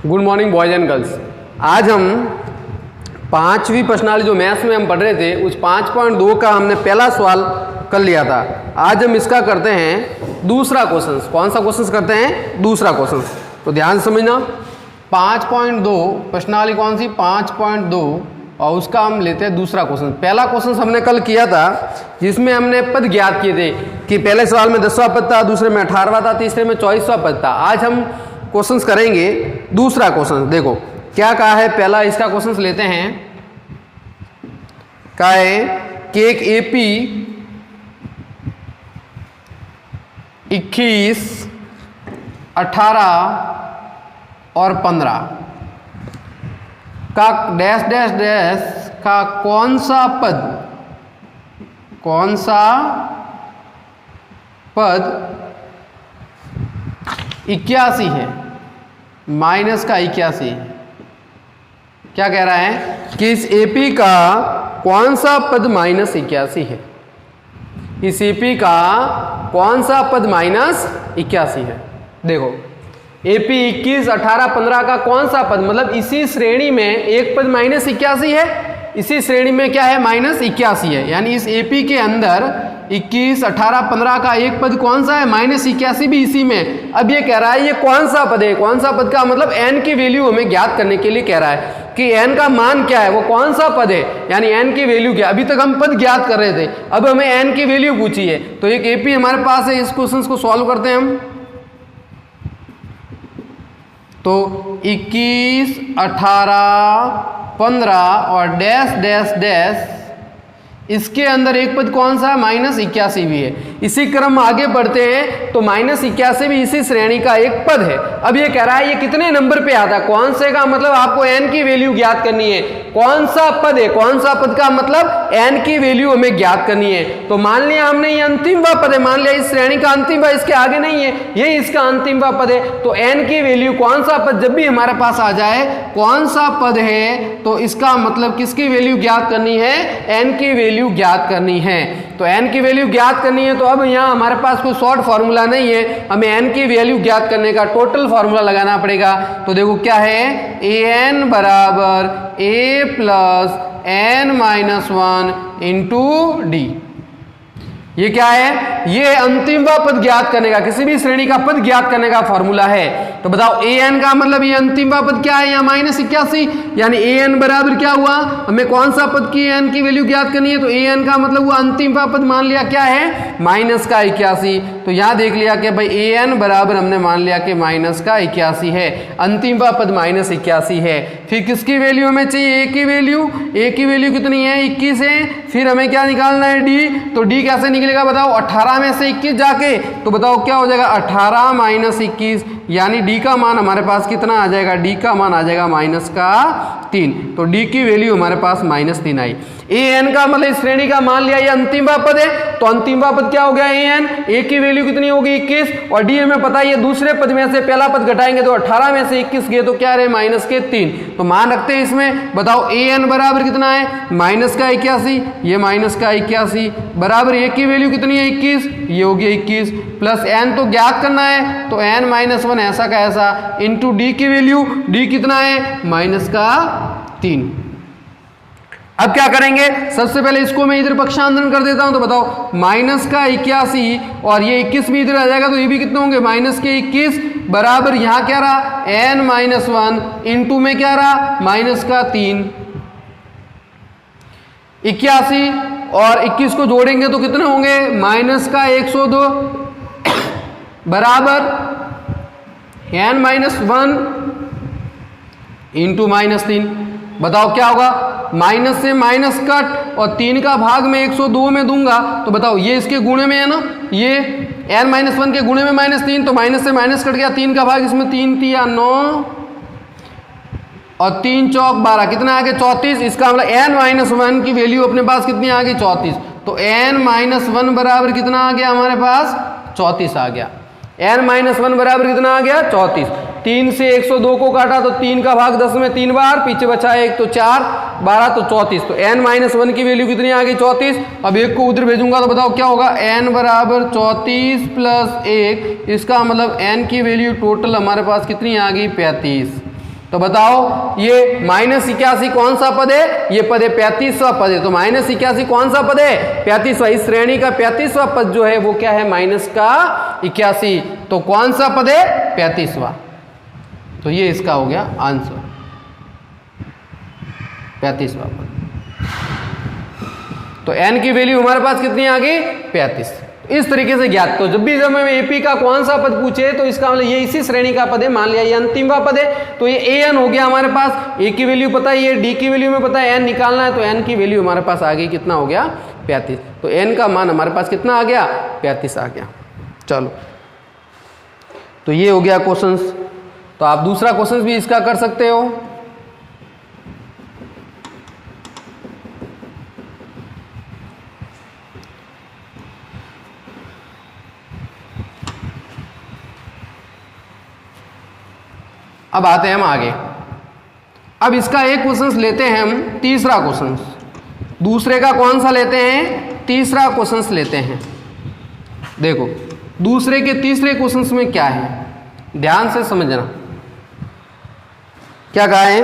Good morning boys and girls. आज हम पांचवी प्रश्नावली जो मैथ्स में हम पढ़ रहे थे उस 5.2 का हमने पहला सवाल कर लिया था। आज हम इसका करते हैं दूसरा क्वेश्चन। कौन सा क्वेश्चन करते हैं? दूसरा क्वेश्चन। तो ध्यान समझना, 5.2 प्रश्नावली कौन सी? 5.2 और उसका हम लेते हैं दूसरा क्वेश्चन। पहला क्वेश्चन हमने कल किया था जिसमें हमने पद ज्ञात किए थे कि पहले सवाल में 10वां पद था, दूसरे में 18वां था, तीसरे में 24वां पद था। आज हम क्वेश्चंस करेंगे दूसरा क्वेश्चन। देखो क्या कहा है, पहला इसका क्वेश्चन लेते हैं। कहा है कि एक एपी 21, 18 और 15 का डैश डैश डैश का कौन सा पद 81 है, माइनस का 81। क्या कह रहा है कि इस एपी का कौन सा पद माइनस 81 है? इस एपी का कौन सा पद माइनस 81 है? देखो एपी 21, 18, 15 का कौन सा पद, मतलब इसी श्रेणी में एक पद माइनस 81 है, इसी श्रेणी में क्या है? माइनस 81 है। यानी इस एपी के अंदर 21, 18, 15 का एक पद कौन सा है? माइनस 81 भी इसी में। अब ये कह रहा है ये कौन सा पद है? कौन सा पद का मतलब n की वैल्यू हमें ज्ञात करने के लिए कह रहा है कि n का मान क्या है, वो कौन सा पद है, यानी n की वैल्यू क्या। अभी तक हम पद ज्ञात कर रहे थे, अब हमें n की वैल्यू पूछी है। तो एक एपी हमारे पास है, इस क्वेश्चन को सॉल्व करते हैं हम। तो 21, 18, 15 और डैश डैश डैश, इसके अंदर एक पद कौन सा है? माइनस 81 भी है। इसी क्रम में आगे बढ़ते हैं तो माइनस 81 भी इसी श्रेणी का एक पद है। अब ये कह रहा है ये कितने नंबर पे आता है? कौन से का मतलब आपको n की वैल्यू ज्ञात करनी है। कौन सा पद है? कौन सा पद का मतलब n की वैल्यू हमें ज्ञात करनी है। तो मान लिया हमने ये अंतिम व पद है, मान लिया इस श्रेणी का अंतिम व, इसके आगे नहीं है, ये इसका अंतिम व पद है। तो n की वैल्यू कौन सा पद जब भी हमारे पास आ जाए कौन सा पद है, तो इसका मतलब किसकी वैल्यू ज्ञात करनी है? n की वैल्यू ज्ञात करनी है। तो n की वैल्यू ज्ञात करनी है, तो अब यहाँ हमारे पास कोई शॉर्ट फॉर्मूला नहीं है, हमें n की वैल्यू ज्ञात करने का टोटल फॉर्मूला लगाना पड़ेगा। तो देखो क्या है, an बराबर a plus n minus 1 into D. ये क्या है? ये अंतिम व पद ज्ञात करने का, किसी भी श्रेणी का पद ज्ञात करने का फॉर्मूला है। तो बताओ an का मतलब ये अंतिम व पद क्या है? यहाँ माइनस 81, यानी an बराबर क्या हुआ? हमें कौन सा पद की n की वैल्यू ज्ञात करनी है। तो an का मतलब हुआ अंतिम व पद, मान लिया क्या है? माइनस का 81। तो यहाँ देख लिया कि भाई an बराबर हमने मान लिया कि माइनस का 81 है, अंतिम व पद माइनस 81 है। फिर किसकी वैल्यू हमें चाहिए? a की वैल्यू। a की वैल्यू कितनी है? 21 है। फिर हमें क्या निकालना है? d। तो d कैसे निकलेगा बताओ? 18 में से 21 जाके, तो बताओ क्या हो जाएगा? 18 माइनस 21, यानी d का मान हमारे पास कितना आ जाएगा? d का मान आ जाएगा माइनस का 3। तो d की वैल्यू हमारे पास माइनस 3 आई। an का मतलब इस श्रेणी का मान लिया ये अंतिम व पद है, तो अंतिम व पद क्या हो गया? an। a की वैल्यू कितनी होगी? 21, और d हमें पता है ये दूसरे पद में से पहला पद घटाएंगे तो 18 में से 21 गए तो क्या रहे? माइनस के 3। तो मान रखते हैं इसमें। बताओ an बराबर कितना है? माइनस का 81, ये माइनस का 81 बराबर a की वैल्यू कितनी है? 21, ये हो गया 21 प्लस n तो ज्ञात करना है, तो n माइनस 1 ऐसा का ऐसा इंटू डी की वैल्यू। d कितना है? माइनस का 3। अब क्या करेंगे? सबसे पहले इसको मैं इधर पक्षांतरण कर देता हूं। तो बताओ माइनस का 81 और ये 21 भी इधर आ जाएगा, तो ये भी कितने होंगे? माइनस के 21 बराबर यहाँ क्या रहा? n माइनस 1 इंटू में क्या रहा? माइनस का 3। 81 और 21 को जोड़ेंगे तो कितने होंगे? माइनस का 102 बराबर n माइनस 1 इंटू माइनस 3। बताओ क्या होगा? माइनस से माइनस कट और 3 का भाग में 102 में दूंगा, तो बताओ ये इसके गुणे में है ना, ये n माइनस 1 के गुणे में माइनस 3, तो माइनस से माइनस कट गया, 3 का भाग इसमें 3 तिया 9 और 3 चौक 12, कितना आ गया? 34। इसका मतलब n माइनस 1 की वैल्यू अपने पास कितनी आ गई? 34। तो n माइनस 1 बराबर कितना आ गया हमारे पास? 34 आ गया। n माइनस 1 बराबर कितना आ गया? 34। 3 से 102 को काटा तो 3 का भाग 10 में 3 बार, पीछे बचा 1 तो 4, 12 तो 34। तो n माइनस 1 की वैल्यू कितनी आ गई? 34। अब 1 को उधर भेजूंगा तो बताओ क्या होगा? n बराबर 34 प्लस 1, इसका मतलब n की वैल्यू टोटल हमारे पास कितनी आ गई? 35। तो बताओ ये -81 कौन सा पद है? ये पद है 35वां पद है। तो -81 कौन सा पद है? 35वां। इस श्रेणी का 35वां पद जो है वो क्या है? -81। तो कौन सा पद है? 35वां। तो ये इसका हो गया आंसर, 35वां पद। तो n की वैल्यू हमारे पास कितनी आ गई? 35। इस तरीके से ज्ञात। तो जब भी हमें एपी का कौन सा पद पूछे तो इसका मतलब ये इसी श्रेणी का पद है। मान लिया ये अंतिमवा पद है तो ये an हो गया हमारे पास। a की वैल्यू पता है, ये d की वैल्यू में पता है, n निकालना है तो n की वैल्यू हमारे पास आ गई, कितना हो गया? 35। तो n का मान हमारे पास कितना आ गया? 35 आ गया। चलो, तो ये हो गया क्वेश्चंस। तो आप दूसरा क्वेश्चन भी इसका कर सकते हो। अब आते हैं हम आगे। अब इसका एक क्वेश्चन लेते हैं हम, तीसरा क्वेश्चन। दूसरे का कौन सा लेते हैं? तीसरा क्वेश्चन लेते हैं। देखो दूसरे के तीसरे क्वेश्चन में क्या है, ध्यान से समझना। क्या कहा है?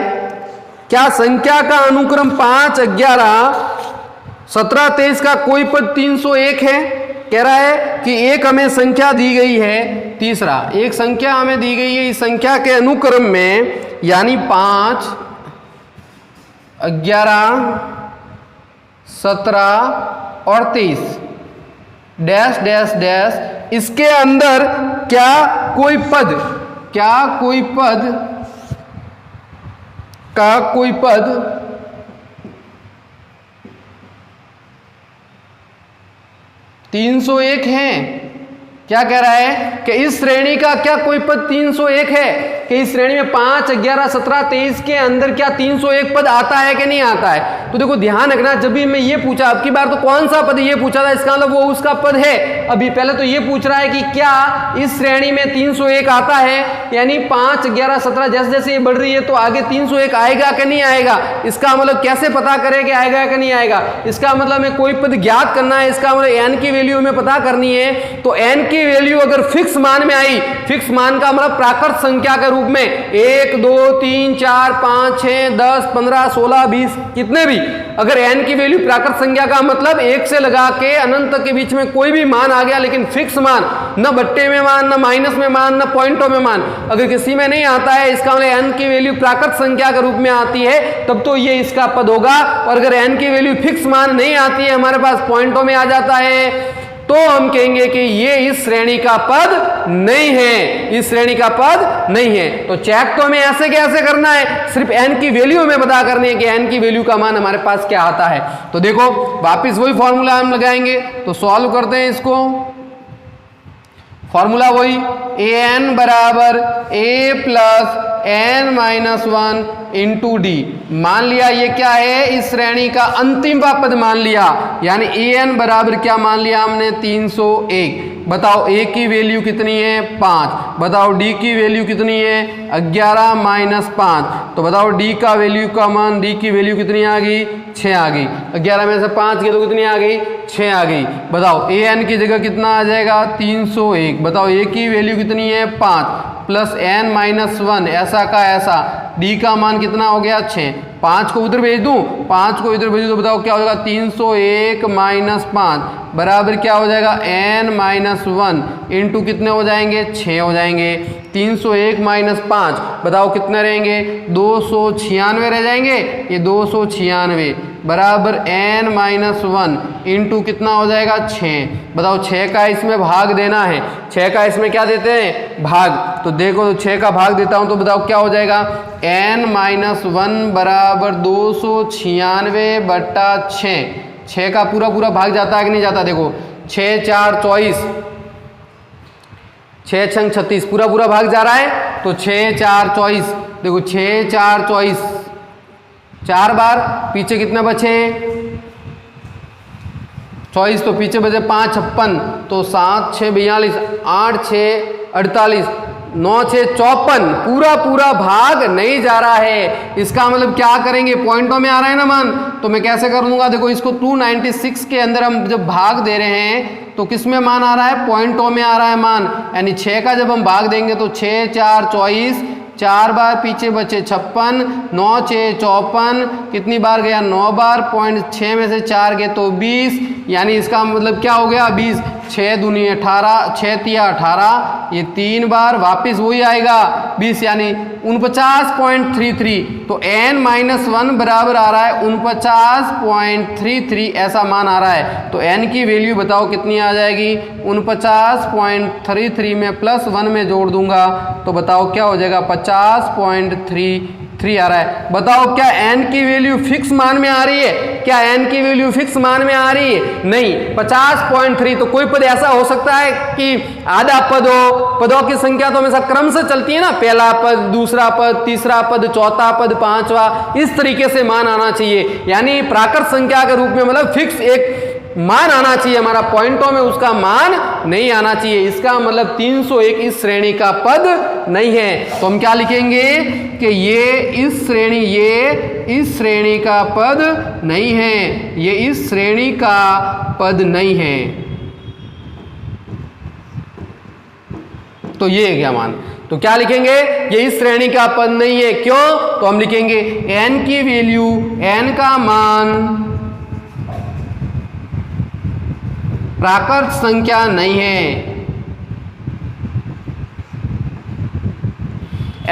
क्या संख्या का अनुक्रम 5, 11, 17, 23 का कोई पद 301 है? कह रहा है कि एक हमें संख्या दी गई है, तीसरा एक संख्या हमें दी गई है, इस संख्या के अनुक्रम में यानी 5, 11, 17 और 23 डैश डैश डैश, इसके अंदर क्या कोई पद का कोई पद 301 है? क्या कह रहा है कि इस श्रेणी का क्या कोई पद 301 है? कि इस श्रेणी में 5, 11, 17, 23 के अंदर क्या 301 पद आता है कि नहीं आता है? तो देखो ध्यान रखना, जब भी मैं ये पूछा, अब की बार तो कौन सा पद ये पूछा था, इसका मतलब वो उसका पद है। अभी पहले तो ये पूछ रहा है कि क्या इस श्रेणी में 301 आता है, यानी 5, 11, 17 जैसे जैसे ये बढ़ रही है तो आगे 301 आएगा कि नहीं आएगा? इसका मतलब कैसे पता करें कि आएगा कि नहीं आएगा? इसका मतलब हमें कोई पद ज्ञात करना है, इसका मतलब n की वैल्यू हमें पता करनी है। तो n की वैल्यू अगर फिक्स मान में आई, फिक्स मान का मतलब प्राकृत संख्या के रूप में 1, 2, 3, 4, 5, 6, 10, 15, 16, 20 कितने भी, अगर n की वैल्यू प्राकृत संख्या का मतलब 1 से लगा के अनंत के बीच में कोई भी मान आ गया, लेकिन फिक्स मान, न बट्टे में मान, न माइनस में मान, न पॉइंटों में मान, अगर किसी में नहीं आता है, इसका मतलब n की वैल्यू प्राकृत संख्या के रूप में आती है, तब तो ये इसका पद होगा। और अगर n की वैल्यू फिक्स मान नहीं आती है, हमारे पास पॉइंटों में आ जाता है, तो हम कहेंगे कि ये इस श्रेणी का पद नहीं है, इस श्रेणी का पद नहीं है। तो चेक तो हमें ऐसे कैसे करना है? सिर्फ n की वैल्यू हमें पता करनी है कि n की वैल्यू का मान हमारे पास क्या आता है। तो देखो वापस वही फॉर्मूला हम लगाएंगे, तो सॉल्व करते हैं इसको। फॉर्मूला वही, an बराबर a plus n minus 1 into D. मान लिया ये क्या है? इस श्रेणी का अंतिम पद मान लिया, यानी an बराबर क्या मान लिया हमने? 301। बताओ a की वैल्यू कितनी है? 5। बताओ d की वैल्यू कितनी है? 11 माइनस 5। तो बताओ d का वैल्यू का मान, d की वैल्यू कितनी आ गई? 6 आ गई। 11 में से 5 की तो कितनी आ गई? 6 आ गई। बताओ an की जगह कितना आ जाएगा? 301। बताओ a की वैल्यू कितनी है? 5 प्लस n माइनस 1, ऐसा का ऐसा, d का मान कितना हो गया? 6। 5 को उधर भेज दूं, 5 को इधर भेज दूं तो बताओ क्या हो जाएगा? 301 माइनस 5 बराबर क्या हो जाएगा? n माइनस 1 इंटू कितने हो जाएंगे? 6 हो जाएंगे। 301 माइनस 5 बताओ कितने रहेंगे? 296 रह जाएंगे। ये 296 बराबर n माइनस 1 इंटू कितना हो जाएगा? 6। बताओ 6 का इसमें भाग देना है, 6 का इसमें क्या देते हैं? भाग। तो देखो 6 का भाग देता हूं तो बताओ क्या हो जाएगा? n माइनस 1 बराबर 296 बट्टा 6। 6 का पूरा पूरा भाग जाता है कि नहीं जाता? देखो 6 4 24, 6 छंग 36, पूरा पूरा भाग जा रहा है। तो 6 4 24, देखो 6 4 24, 4 बार, पीछे कितने बचे? 24, तो पीछे बचे 5 56, तो 7 6 42, 8 6 48, 9 6 54, पूरा पूरा भाग नहीं जा रहा है। इसका मतलब क्या करेंगे? पॉइंटों में आ रहा है ना मान, तो मैं कैसे कर लूंगा? देखो इसको 296 के अंदर हम जब भाग दे रहे हैं तो किस में मान आ रहा है? पॉइंटों में आ रहा है मान, यानी 6 का जब हम भाग देंगे तो 6 4 24 4 बार पीछे बचे 56, 9 6 54, कितनी बार गया 9 बार, 0.6 में से 4 गए तो 20, यानी इसका मतलब क्या हो गया 20, 6 दूनी 18, 6 तिया 18, ये 3 बार वापस वही आएगा 20, यानी 49.33। तो n-1 बराबर आ रहा है 49.33, ऐसा मान आ रहा है। तो n की वैल्यू बताओ कितनी आ जाएगी, 49.33 में +1 में जोड़ दूंगा तो बताओ क्या हो जाएगा, 50.33 आ रहा है। बताओ क्या n की वैल्यू फिक्स मान में आ रही है, क्या n की वैल्यू फिक्स मान में आ रही है, नहीं। 50.3, तो कोई पद ऐसा हो सकता है कि आधा पद हो, पदों की संख्या तो हमेशा क्रम से चलती है ना, पहला पद, दूसरा पद, तीसरा पद, चौथा पद, पांचवा, इस तरीके से मान आना चाहिए। यानी प्राकृत संख्या के रूप में मतलब फिक्स एक मान आना चाहिए, हमारा पॉइंटों में उसका मान नहीं आना चाहिए। इसका मतलब 301 इस श्रेणी का पद नहीं है। तो हम क्या लिखेंगे कि ये इस श्रेणी का पद नहीं है, ये इस श्रेणी का पद नहीं है। तो ये है क्या मान, तो क्या लिखेंगे, ये इस श्रेणी का पद नहीं है। क्यों, तो हम लिखेंगे n की वैल्यू, n का मान प्राकृत संख्या नहीं है,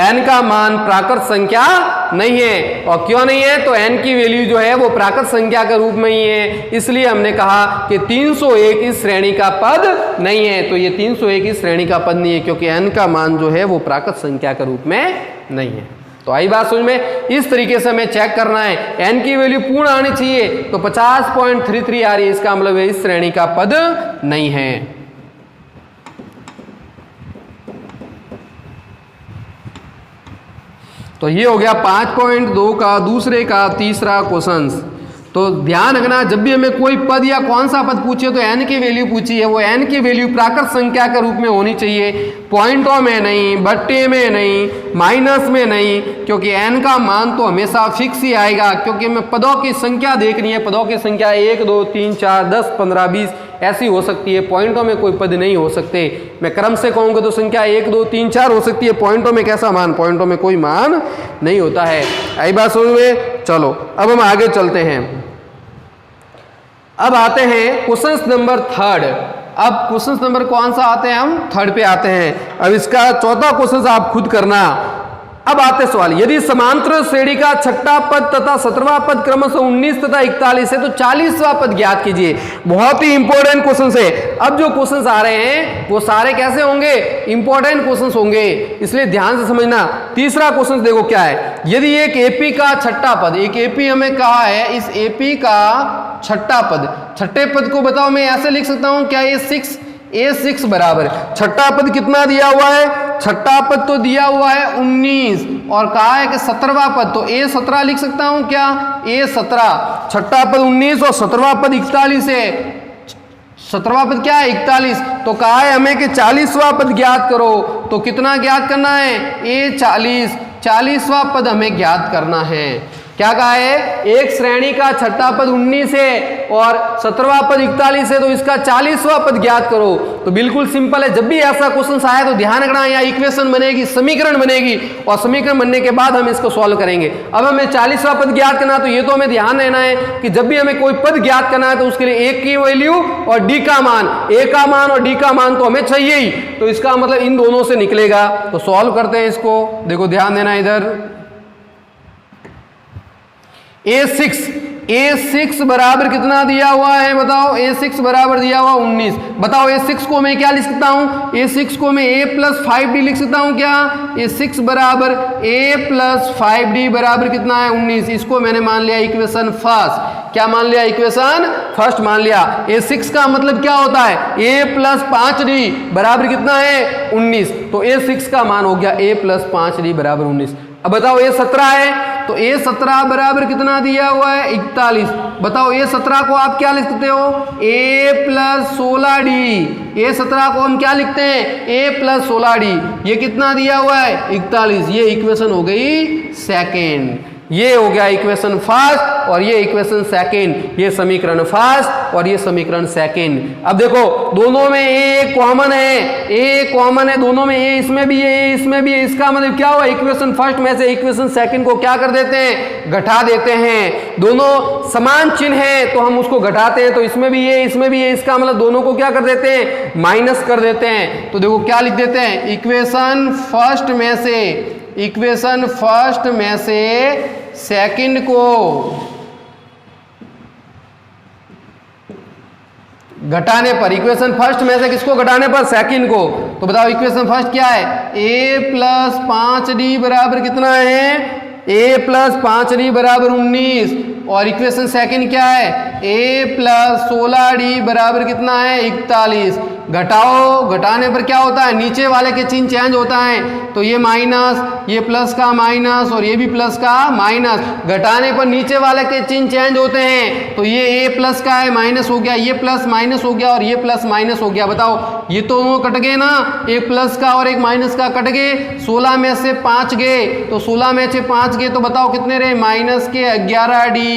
n का मान प्राकृत संख्या नहीं है। और क्यों नहीं है, तो n की वैल्यू जो है वो प्राकृत संख्या के रूप में ही है, इसलिए हमने कहा कि 301 इस श्रेणी का पद नहीं है। तो ये 301 इस श्रेणी का पद नहीं है क्योंकि n का मान जो है वो प्राकृत संख्या के रूप में नहीं है। तो आई बात समझ में, इस तरीके से हमें चेक करना है, n की वैल्यू पूर्ण आनी चाहिए, तो 50.33 आ रही है, इसका मतलब इस श्रेणी का पद नहीं है। तो ये हो गया 5.2 का दूसरे का तीसरा क्वेश्चन। तो ध्यान रखना, जब भी हमें कोई पद या कौन सा पद पूछे तो n की वैल्यू पूछी है, वो n की वैल्यू प्राकृत संख्या के रूप में होनी चाहिए, पॉइंटों में नहीं, बट्टे में नहीं, माइनस में नहीं, क्योंकि n का मान तो हमेशा फिक्स ही आएगा। क्योंकि हमें पदों की संख्या देखनी है, पदों की संख्या 1 2 3 4 10 15 20 ऐसी हो सकती है, पॉइंटों में कोई पद नहीं हो सकते। मैं क्रम से कहूँगा तो संख्या 1 2 3 4 हो सकती है, पॉइंटों में कैसा मान, पॉइंटों में कोई मान नहीं होता है। आई बात समझ में। चलो अब हम आगे चलते हैं, अब आते हैं क्वेश्चन नंबर 3। अब क्वेश्चन नंबर कौन सा आते हैं, हम 3 पे आते हैं। अब इसका चौथा क्वेश्चन आप खुद करना। अब आते सवाल, यदि समांतर श्रेणी का छठा पद तथा 17वां पद क्रमशः 19 तथा 41 है तो 40वां पद ज्ञात कीजिए। बहुत ही इंपॉर्टेंट क्वेश्चन है। अब जो क्वेश्चन आ रहे हैं वो सारे कैसे होंगे, इंपॉर्टेंट क्वेश्चन होंगे, इसलिए ध्यान से समझना। तीसरा क्वेश्चन देखो क्या है, यदि एक एपी का छठा पद, एक एपी हमें कहा है, इस एपी का छठा पद, छठे पद को बताओ मैं ऐसे लिख सकता हूं क्या, A6 बराबर छठा पद कितना दिया हुआ है, छठा पद तो दिया हुआ है 19 और कहा है कि 17वां पद, तो A17 लिख सकता हूं क्या, A17, छठा पद 19 और 17वां पद 41 है। 17वां पद क्या है 41, तो कहा है हमें कि 40वां पद ज्ञात करो। तो कितना ज्ञात करना है, A40, 40वां पद हमें ज्ञात करना है। क्या कहा है, एक श्रेणी का छठा पद 19 है और 17वां पद 41 है, तो इसका 40वां पद ज्ञात करो। तो बिल्कुल सिंपल है, जब भी ऐसा क्वेश्चन आए तो ध्यान रखना, यहाँ इक्वेशन बनेगी, समीकरण बनेगी और समीकरण बनने के बाद हम इसको सॉल्व करेंगे। अब हमें 40वां पद ज्ञात करना, तो ये तो हमें ध्यान रहना है कि जब भी हमें कोई पद ज्ञात करना है तो उसके लिए एक की वैल्यू और डी का मान, ए का मान और डी का मान तो हमें चाहिए ही, तो इसका मतलब इन दोनों से निकलेगा। तो सॉल्व करते हैं इसको, देखो ध्यान देना इधर। A6 बराबर कितना दिया हुआ है बताओ, A6 बराबर दिया हुआ 19। बताओ A6 को मैं क्या लिख सकता हूं, A6 को मैं A+5D लिख सकता हूं क्या, A6 बराबर A+5D बराबर कितना है 19। इसको मैंने मान लिया इक्वेशन फर्स्ट। क्या मान लिया, इक्वेशन फर्स्ट मान लिया। A6 का मतलब क्या होता है, A+5D बराबर कितना है 19, तो A6 का मान हो गया A+5D बराबर 19। अब बताओ A17 है, तो A17 बराबर कितना दिया हुआ है 41। बताओ A17 को आप क्या लिख सकते हो, A+16D। A17 को हम क्या लिखते हैं, A+16D। ये कितना दिया हुआ है 41, ये इक्वेशन हो गई सेकेंड, ये हो गया इक्वेशन फर्स्ट और ये इक्वेशन सेकंड, ये समीकरण फर्स्ट और ये समीकरण सेकंड। अब देखो दोनों में ए कॉमन है, दोनों में ए, इसमें भी ए इसमें भी ए, इसका मतलब क्या हुआ, इक्वेशन फर्स्ट में से इक्वेशन सेकंड को क्या कर देते हैं, घटा देते हैं। दोनों समान चिन्ह है तो हम उसको घटाते हैं, तो इसमें भी ए इसमें भी ए, इसका मतलब दोनों को क्या कर देते हैं, माइनस कर देते हैं। तो देखो क्या लिख देते हैं, इक्वेशन फर्स्ट में से सेकंड को घटाने पर, इक्वेशन फर्स्ट में से किसको घटाने पर, सेकंड को। तो बताओ इक्वेशन फर्स्ट क्या है, a प्लस 5d बराबर कितना है, a प्लस 5d बराबर 19, और इक्वेशन सेकंड क्या है, a प्लस 16d बराबर कितना है, 41। घटाओ, घटाने पर क्या होता है, नीचे वाले के चिन्ह चेंज होता है, तो ये माइनस, ये प्लस का माइनस और ये भी प्लस का माइनस। घटाने पर नीचे वाले के चिन्ह चेंज होते हैं, तो ये a प्लस का है माइनस हो गया, ये प्लस माइनस हो गया और ये प्लस माइनस हो गया। बताओ ये तो कट गए ना, एक प्लस का और एक माइनस का कट गए, 16 में से 5 गए, तो 16 में से 5 गए तो बताओ कितने रहे, माइनस के 11d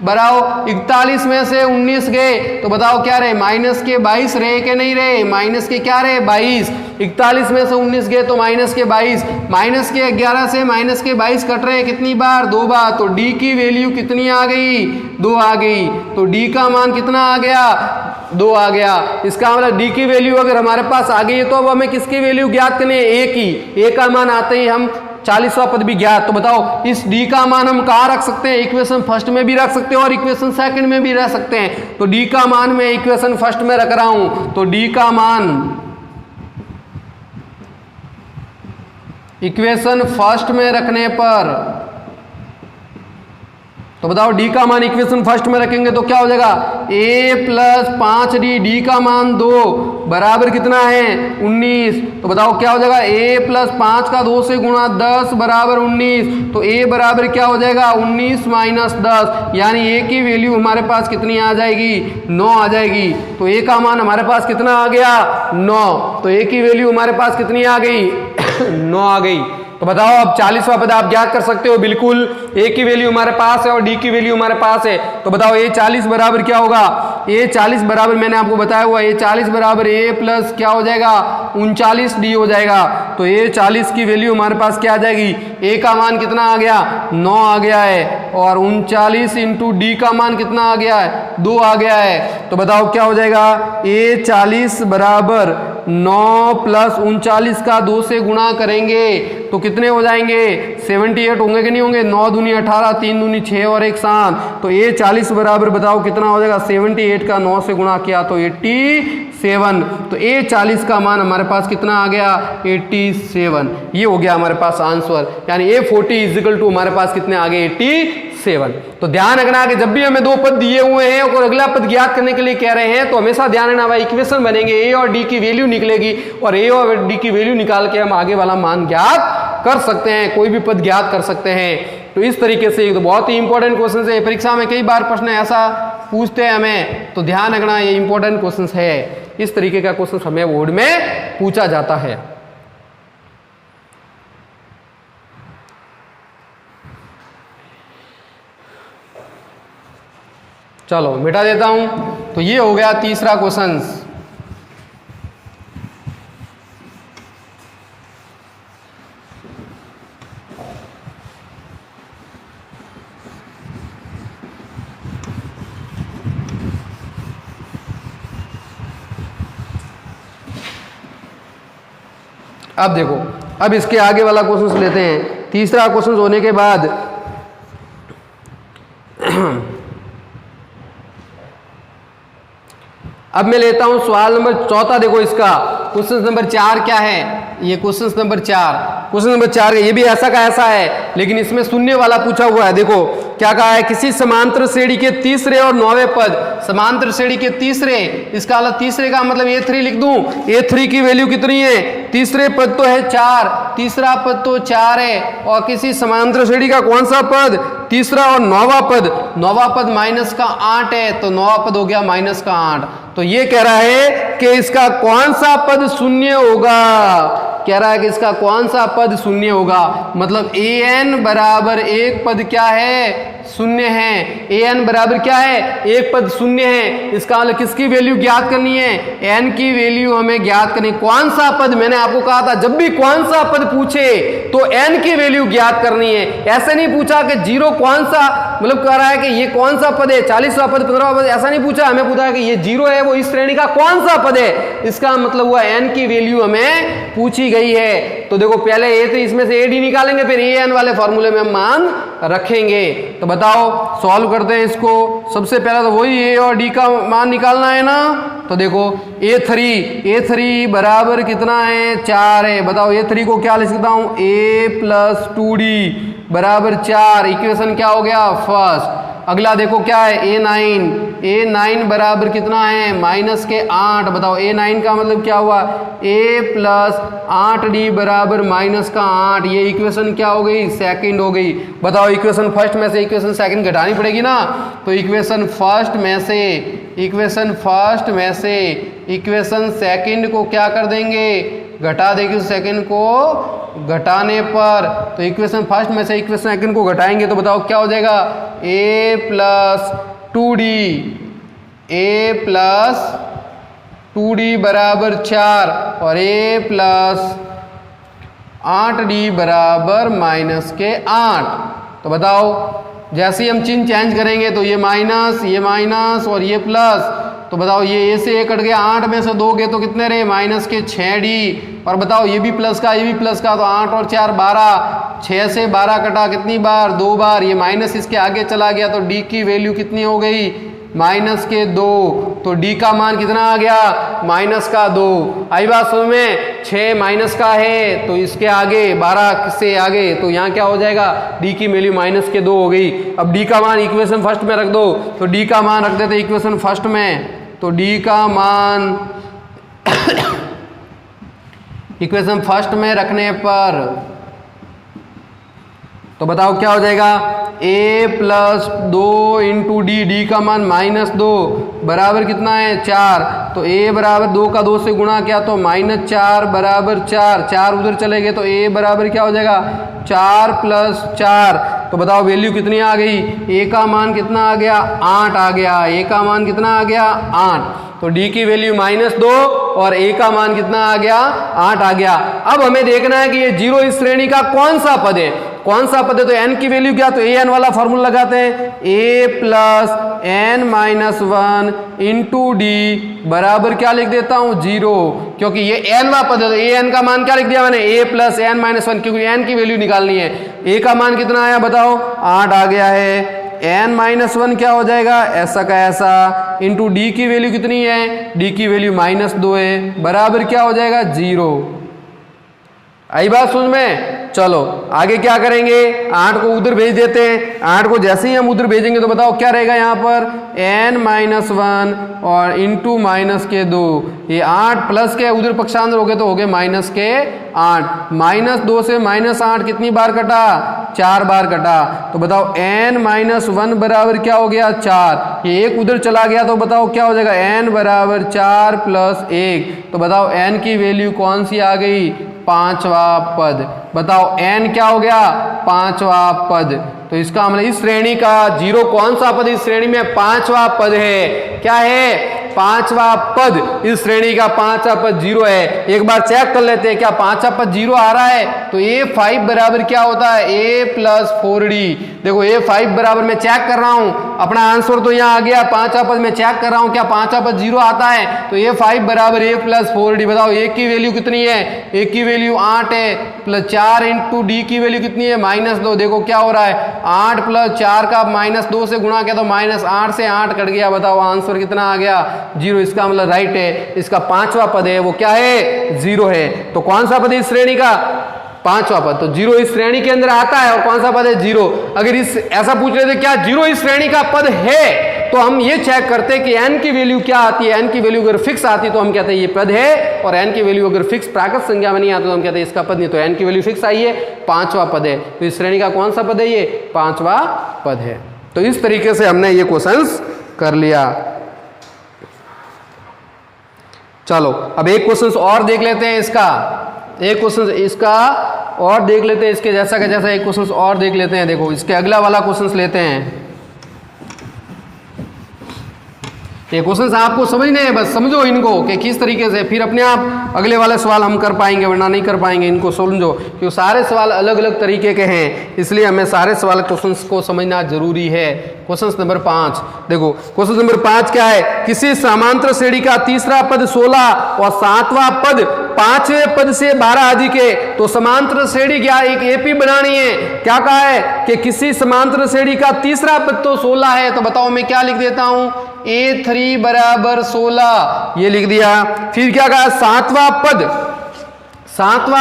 बराबर 41 में से 19 गए, तो बताओ क्या रहे, माइनस के 22 रहे कि नहीं रहे, माइनस के क्या रहे, 22। 41 में से 19 गए तो माइनस के 22, माइनस के 11 से माइनस के 22 कट रहे हैं कितनी बार, 2 बार। तो d की वैल्यू कितनी आ गई, 2 आ गई। तो d का मान कितना आ गया, 2 आ गया। इसका मतलब d की वैल्यू अगर हमारे पास आ गई है तो अब हमें किसकी वैल्यू ज्ञात करनी है, a की। a का मान आते ही हम 40वां पद भी ज्ञात। तो बताओ इस d का मान हम कहाँ रख सकते हैं, इक्वेशन फर्स्ट में भी रख सकते हैं और इक्वेशन सेकंड में भी रख सकते हैं। तो d का मान मैं इक्वेशन फर्स्ट में रख रहा हूं, तो d का मान इक्वेशन फर्स्ट में रखने पर, तो बताओ d का मान इक्वेशन फर्स्ट में रखेंगे तो क्या हो जाएगा, a प्लस 5d, d का मान 2 बराबर कितना है, 19। तो बताओ क्या हो जाएगा, a प्लस 5 का 2 से गुणा 10 बराबर 19। तो a बराबर क्या हो जाएगा, 19 माइनस 10, यानी a की वैल्यू हमारे पास कितनी आ जाएगी, 9 आ जाएगी। तो a का मान हमारे पास कितना आ गया, 9। तो a की वैल्यू हमारे पास कितनी आ गई 9 आ गई। तो बताओ अब 40वां पद आप ज्ञात कर सकते हो, बिल्कुल a की वैल्यू हमारे पास है और d की वैल्यू हमारे पास है। तो बताओ a 40 बराबर क्या होगा, a 40 बराबर मैंने आपको बताया हुआ, a 40 बराबर a प्लस क्या हो जाएगा, 39d हो जाएगा। तो a 40 की वैल्यू हमारे पास क्या आ जाएगी, a का मान कितना आ गया, 9 आ गया है, और 39 इंटू d का मान कितना आ गया है, 2 आ गया है। तो बताओ क्या हो जाएगा, a 40 बराबर 9 प्लस 39 का 2 से गुणा करेंगे तो कितने हो जाएंगे, 78 होंगे कि नहीं होंगे, 9 दूनी 18, 3 दूनी 6 और 1 7। तो a 40 बराबर बताओ कितना हो जाएगा, 78 का 9 से गुणा किया तो 87। तो a 40 का मान हमारे पास कितना आ गया, 87। ये हो गया हमारे पास आंसर, यानी a 40 इजिकल टू हमारे पास कितने आ गए, 87। तो ध्यान रखना कि जब भी हमें 2 पद दिए हुए हैं और अगला पद ज्ञात करने के लिए कह रहे हैं तो हमेशा ध्यान रखना भाई, इक्वेशन बनेंगे, a और d की वैल्यू निकलेगी और a और d की वैल्यू निकाल के हम आगे वाला मान ज्ञात कर सकते हैं, कोई भी पद ज्ञात कर सकते हैं। तो इस तरीके से ये तो बहुत ही इंपॉर्टेंट क्वेश्चन है, परीक्षा में कई बार प्रश्न ऐसा पूछते हैं हमें, तो ध्यान रखना ये इंपॉर्टेंट क्वेश्चन है। इस तरीके का क्वेश्चन हमें बोर्ड में पूछा जाता है। चलो मिटा देता हूं। तो ये हो गया तीसरा क्वेश्चन। अब देखो, अब इसके आगे वाला क्वेश्चन लेते हैं। तीसरा क्वेश्चन होने के बाद अब मैं लेता हूं सवाल नंबर 4। देखो इसका क्वेश्चन नंबर 4 क्या है, ये क्वेश्चन नंबर 4, क्वेश्चन नंबर 4 ये भी ऐसा का ऐसा है, लेकिन इसमें शून्य वाला पूछा हुआ है। देखो क्या कहा है, किसी समांतर श्रेणी के तीसरे और 9वें पद, समांतर श्रेणी के तीसरे, इसका मतलब तीसरे का मतलब a3 लिख दूं, a3 की वैल्यू कितनी है, तीसरे पद तो है 4, तीसरा पद तो 4 है, और किसी समांतर श्रेणी का कौन सा पद, तीसरा और 9वां पद, 9वां पद माइनस का 8 है, तो 9वां पद हो गया माइनस का 8। तो ये कह रहा है कि इसका कौन सा पद शून्य होगा, कह रहा है कि इसका कौन सा पद शून्य होगा, मतलब an बराबर एक पद क्या है, शून्य है। an बराबर क्या है, एक पद शून्य है। इसका मतलब किसकी वैल्यू ज्ञात करनी है, n की वैल्यू हमें ज्ञात करनी। कौन सा पद, मैंने आपको कहा था जब भी कौन सा पद पूछे तो n की वैल्यू ज्ञात करनी है। ऐसे नहीं पूछा कि जीरो कौन सा, मतलब कह रहा है कि ये कौन सा पद है, 40वां पद, 15वां पद, ऐसा नहीं पूछा। हमें पूछा है कि ये जीरो है, वो इस श्रेणी का कौन सा पद है। इसका मतलब हुआ n की वैल्यू हमें पूछी गई है। तो देखो पहले a थे, इसमें से ad निकालेंगे, फिर an वाले फॉर्मूले में हम मान रखेंगे। तो बताओ सॉल्व करते हैं इसको। सबसे पहले तो वही a और d का मान निकालना है ना। तो देखो a3 बराबर कितना है, 4 है। बताओ a3 को क्या लिख सकता हूं, a प्लस 2d बराबर 4। इक्वेशन क्या हो गया, फर्स्ट। अगला देखो क्या है, a9 बराबर कितना है, माइनस के 8। बताओ a9 का मतलब क्या हुआ, a प्लस 8d बराबर माइनस का 8। ये इक्वेशन क्या हो गई, सेकंड हो गई। बताओ इक्वेशन फर्स्ट में से इक्वेशन सेकंड घटानी पड़ेगी ना। तो इक्वेशन फर्स्ट में से इक्वेशन सेकंड को क्या कर देंगे, घटा देंगे। सेकंड को घटाने पर तो इक्वेशन फर्स्ट में से इक्वेशन सेकंड को घटाएंगे तो बताओ क्या हो जाएगा, a प्लस 2d बराबर 4 और a प्लस 8d बराबर माइनस के 8। तो बताओ जैसे ही हम चिन्ह चेंज करेंगे तो ये माइनस और ये प्लस। तो बताओ ये a से a कट गया, 8 में से 2 गए तो कितने रहे, माइनस के 6d। और बताओ ये भी प्लस का, ये भी प्लस का, तो 8 और 4 12, 6 से 12 कटा कितनी बार, 2 बार। ये माइनस इसके आगे चला गया तो d की वैल्यू कितनी हो गई, माइनस के 2। तो d का मान कितना आ गया, माइनस का 2। आई बात समझ में, 6 माइनस का है तो इसके आगे 12 से आगे, तो यहाँ क्या हो जाएगा, d की वैल्यू माइनस के 2 हो गई। अब d का मान इक्वेशन फर्स्ट में रख दो। तो d का मान रख देते इक्वेशन फर्स्ट में। तो d का मान इक्वेशन फर्स्ट में रखने पर तो बताओ क्या हो जाएगा, a प्लस 2 इंटू डी का मान माइनस 2 बराबर कितना है, 4। तो a बराबर 2 का 2 से गुणा किया तो माइनस 4 बराबर 4, 4 उधर चले गए तो a बराबर क्या हो जाएगा, 4 प्लस 4। तो बताओ वैल्यू कितनी आ गई, a का मान कितना आ गया, 8 आ गया। a का मान कितना आ गया, 8। तो d की वैल्यू माइनस 2 और a का मान कितना आ गया, 8 आ गया। अब हमें देखना है कि ये जीरो इस श्रेणी का कौन सा पद है, कौन सा पद है। तो n की वैल्यू क्या, तो an वाला फॉर्मूला लगाते हैं, a plus n minus 1 into D बराबर क्या लिख देता हूं, 0, क्योंकि ये n वाला पद है। तो an का मान क्या लिख दिया मैंने, a प्लस n माइनस 1, क्योंकि n की वैल्यू निकालनी है। a का मान कितना आया बताओ, 8 आ गया है। n माइनस 1 क्या हो जाएगा, ऐसा का ऐसा, इंटू डी की वैल्यू कितनी है, डी की वैल्यू माइनस 2 है, बराबर क्या हो जाएगा, 0। आई बात समझ में। चलो आगे क्या करेंगे, 8 को उधर भेज देते हैं। 8 को जैसे ही हम उधर भेजेंगे तो बताओ क्या रहेगा यहाँ पर, n माइनस 1 और इंटू माइनस के 2। ये 8 प्लस के उधर पक्षांतर हो गए तो हो गए माइनस के 8। माइनस 2 से माइनस 8 कितनी बार कटा, 4 बार कटा। तो बताओ n माइनस 1 बराबर क्या हो गया, 4। ये 1 उधर चला गया तो बताओ क्या हो जाएगा, n बराबर 4 प्लस 1। तो बताओ n की वैल्यू कौन सी आ गई, 5वां पद। बताओ n क्या हो गया, 5वां पद। तो इसका मतलब इस श्रेणी का जीरो कौन सा पद, इस श्रेणी में 5वां पद है। क्या है, 5वां पद। इस श्रेणी का 5वां पद 0 है। एक बार चेक कर लेते हैं क्या 5वां पद 0 आ रहा है। तो a5 बराबर क्या होता है, a प्लस 4d। देखो a5 बराबर मैं चेक कर रहा हूं, अपना आंसर तो यहाँ आ गया, 5वां पद मैं चेक कर रहा हूं क्या 5वां पद 0 आता है। तो a5 बराबर a प्लस 4d। बताओ a की वैल्यू कितनी है, a की वैल्यू 8 है, प्लस 4 इंटू डी की वैल्यू कितनी है, माइनस 2। देखो क्या हो रहा है, 8 प्लस 4 का माइनस 2 से गुणा किया तो माइनस 8 से 8 कट गया। बताओ आंसर कितना आ गया, 0। इसका मतलब राइट है, इसका 5वां पद है वो क्या है, 0 है। तो कौन सा पद है इस श्रेणी का, 5वां पद। तो 0 इस श्रेणी के अंदर आता है और कौन सा पद है, 0। अगर इस ऐसा पूछ रहे थे क्या 0 इस श्रेणी का पद है, तो हम ये चेक करते हैं कि n की वैल्यू क्या आती है। n की वैल्यू अगर फिक्स आती है तो हम कहते हैं ये पद है, और n की वैल्यू अगर फिक्स प्राकृत संख्या में नहीं आती तो हम कहते हैं इसका पद नहीं। तो n की वैल्यू फिक्स आई है, 5वां पद है। तो इस श्रेणी का कौन सा पद है, ये 5वां पद है। तो इस तरीके से हमने ये क्वेश्चंस कर लिया। चलो अब एक क्वेश्चन और देख लेते हैं इसका। एक क्वेश्चन इसका और देख लेते हैं, इसके जैसा का जैसा एक क्वेश्चन और देख लेते हैं। देखो इसके अगला वाला क्वेश्चन लेते हैं। ये क्वेश्चन आपको समझने हैं, बस समझो इनको कि किस तरीके से, फिर अपने आप अगले वाले सवाल हम कर पाएंगे, वरना नहीं कर पाएंगे। इनको समझो क्योंकि सारे सवाल अलग अलग तरीके के हैं, इसलिए हमें सारे सवाल क्वेश्चंस को समझना जरूरी है। क्वेश्चन नंबर 5 देखो, क्वेश्चन नंबर 5 क्या है? किसी समांतर श्रेणी का तीसरा पद 16 और 7वां पद 5वें पद से 12 अधिक है, तो समांतर श्रेणी क्या एक एपी बनानी है। क्या कहा है कि किसी समांतर श्रेणी का तीसरा पद तो 16 है, तो बताओ मैं क्या लिख देता हूं, A3 बराबर 16 ये लिख दिया। फिर क्या कहा, सातवां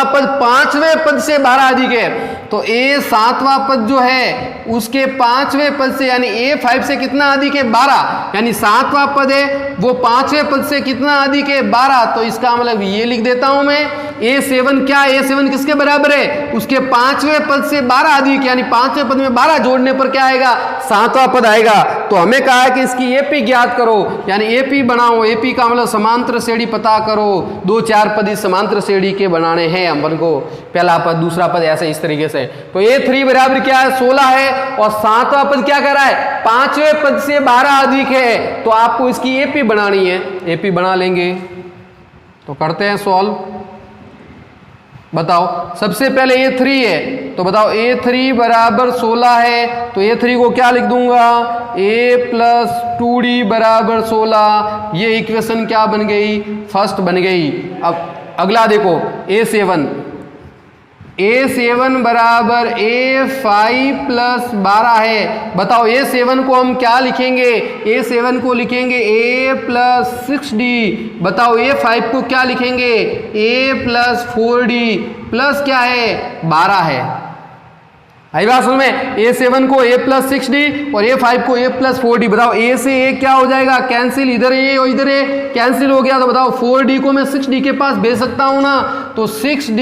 पद 5वें पद से 12 अधिक है, तो A सातवां पद जो है उसके 5वें पद से यानी A5 से कितना अधिक है 12, यानी सातवां पद है वो 5वें पद से कितना अधिक है 12, तो इसका मतलब ये लिख देता हूं मैं A7 क्या, A7 किसके बराबर है, उसके 5वें पद से 12 अधिक, यानी 5वें पद में 12 जोड़ने पर क्या आएगा, सातवां पद आएगा। तो हमें कहा है कि इसकी एपी ज्ञात करो, यानी एपी बनाओ। एपी का मतलब समांतर श्रेणी पता करो, 2-4 पद इस समांतर श्रेणी के बनाने हैं अपन को, पहला पद दूसरा पद ऐसे इस तरीके से। तो A3 बराबर क्या है 16 है, और सातवां पद क्या कर रहा है 5वें पद से 12 अधिक है, तो आपको इसकी एपी बनानी है। एपी बना लेंगे, तो करते हैं सॉल्व। बताओ सबसे पहले A3 है, तो बताओ A3 बराबर 16 है, तो A3 को क्या लिख दूंगा, A प्लस 2D बराबर 16। ये इक्वेशन क्या बन गई, फर्स्ट बन गई। अब अगला देखो A7 बराबर A5 प्लस 12 है। बताओ A7 को हम क्या लिखेंगे, A7 को लिखेंगे A प्लस 6D। बताओ A5 को क्या लिखेंगे, A प्लस 4D प्लस क्या है 12 है। आई बात समझ में, A7 को A प्लस 6D और A5 को A प्लस 4D। बताओ A से A क्या हो जाएगा, कैंसिल, इधर A और इधर A कैंसिल हो गया, तो बताओ 4D को मैं 6D के पास भेज सकता हूं ना, तो 6D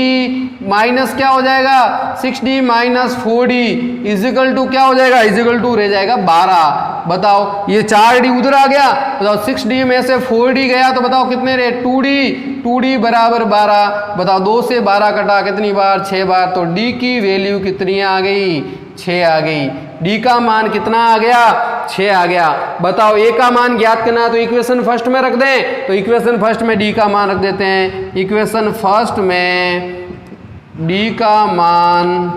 माइनस क्या हो जाएगा, 6D minus 4D is equal to क्या हो जाएगा, इजिकल टू रह जाएगा 12। बताओ ये 4D उधर आ गया, बताओ 6D में से 4D गया, तो बताओ कितने रहे 2D बराबर 12। बताओ 2 से 12 कटा कितनी बार, 6 बार, तो D की वैल्यू कितनी आ गई, 6 आ गई। D का मान कितना आ गया, 6 आ गया। बताओ A का मान ज्ञात करना है, तो इक्वेशन फर्स्ट में रख दें, तो इक्वेशन फर्स्ट में D का मान रख देते हैं। इक्वेशन फर्स्ट में D का मान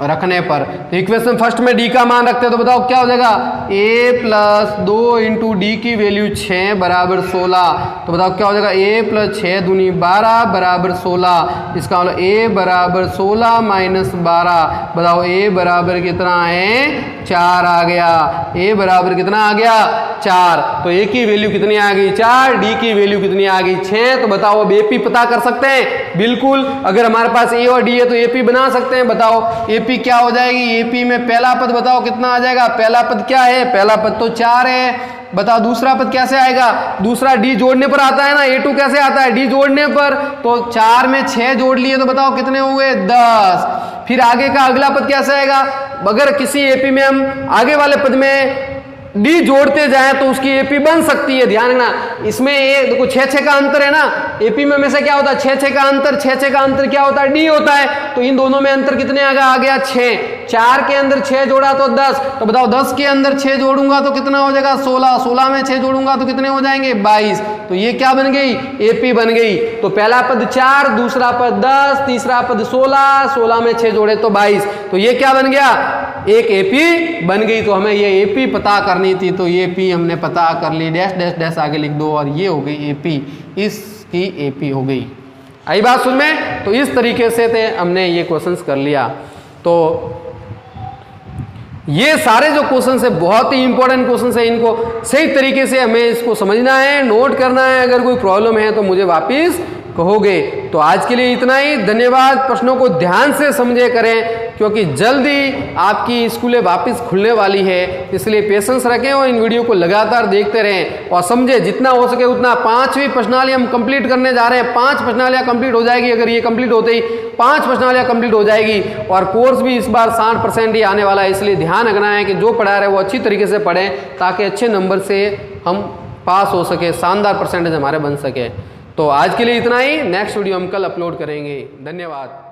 रखने पर, तो इक्वेशन फर्स्ट में D का मान रखते हैं, तो बताओ क्या हो जाएगा, A प्लस 2 इंटू D की वैल्यू 6 बराबर 16। तो बताओ क्या हो जाएगा, A प्लस 6 दूनी 12 बराबर 16। इसका मतलब A बराबर 16 माइनस 12। बताओ A बराबर कितना है, 4 आ गया। A बराबर कितना आ गया, 4। तो A की वैल्यू कितनी आ गई, 4, D की वैल्यू कितनी आ गई, 6। तो बताओ अब AP पता कर सकते हैं, बिल्कुल। अगर हमारे पास A और D है तो AP बना सकते हैं। बताओ AP क्या हो जाएगी, AP में पहला पद बताओ कितना आ जाएगा, पहला पद क्या है, पहला पद तो 4 है। बताओ दूसरा पद कैसे आएगा, दूसरा D जोड़ने पर आता है ना, A2 कैसे आता है, D जोड़ने पर, तो 4 में 6 जोड़ लिए, तो बताओ कितने हुए 10। फिर आगे का अगला पद कैसे आएगा, अगर किसी AP में हम आगे वाले पद में D जोड़ते जाएं तो उसकी AP बन सकती है। ध्यान रखना, इसमें ये देखो 6-6 का अंतर है ना, AP में हमेशा क्या होता है 6-6 का अंतर, 6-6 का अंतर क्या होता है, D होता है। तो इन दोनों में अंतर कितने आ गया 6। 4 के अंदर 6 जोड़ा तो 10, तो बताओ 10 के अंदर 6 जोड़ूंगा तो कितना हो जाएगा 16, 16 में 6 जोड़ूंगा तो कितने हो जाएंगे 22। तो ये क्या बन गई, AP बन गई। तो पहला पद 4, दूसरा पद 10, तीसरा पद 16, 16 में 6 जोड़े तो 22। तो ये क्या बन गया, एक AP बन गई। तो हमें ये AP पता करनी थी, तो ये AP हमने पता कर ली, डैश डैश डैश आगे लिख दो, और ये हो गई AP, इसकी AP हो गई। आई बात सुन में, तो इस तरीके से थे हमने ये क्वेश्चंस कर लिया। तो ये सारे जो क्वेश्चन है बहुत ही इंपॉर्टेंट क्वेश्चन है, इनको सही तरीके से हमें इसको समझना है, नोट करना है। अगर कोई प्रॉब्लम है तो मुझे वापस कहोगे। तो आज के लिए इतना ही, धन्यवाद। प्रश्नों को ध्यान से समझे करें, क्योंकि जल्दी आपकी स्कूलें वापस खुलने वाली है, इसलिए पेशेंस रखें और इन वीडियो को लगातार देखते रहें और समझे जितना हो सके उतना। 5वीं प्रश्नावली हम कंप्लीट करने जा रहे हैं, 5 प्रश्नावलियाँ कंप्लीट हो जाएगी। अगर ये कंप्लीट होते ही 5 प्रश्नावलियाँ कंप्लीट हो जाएगी, और कोर्स भी इस बार 60% ही आने वाला है। इसलिए ध्यान रखना है कि जो पढ़ा रहे हैं वो अच्छी तरीके से पढ़ें, ताकि अच्छे नंबर से हम पास हो सके, शानदार परसेंटेज हमारे बन सके। तो आज के लिए इतना ही, नेक्स्ट वीडियो हम कल अपलोड करेंगे। धन्यवाद।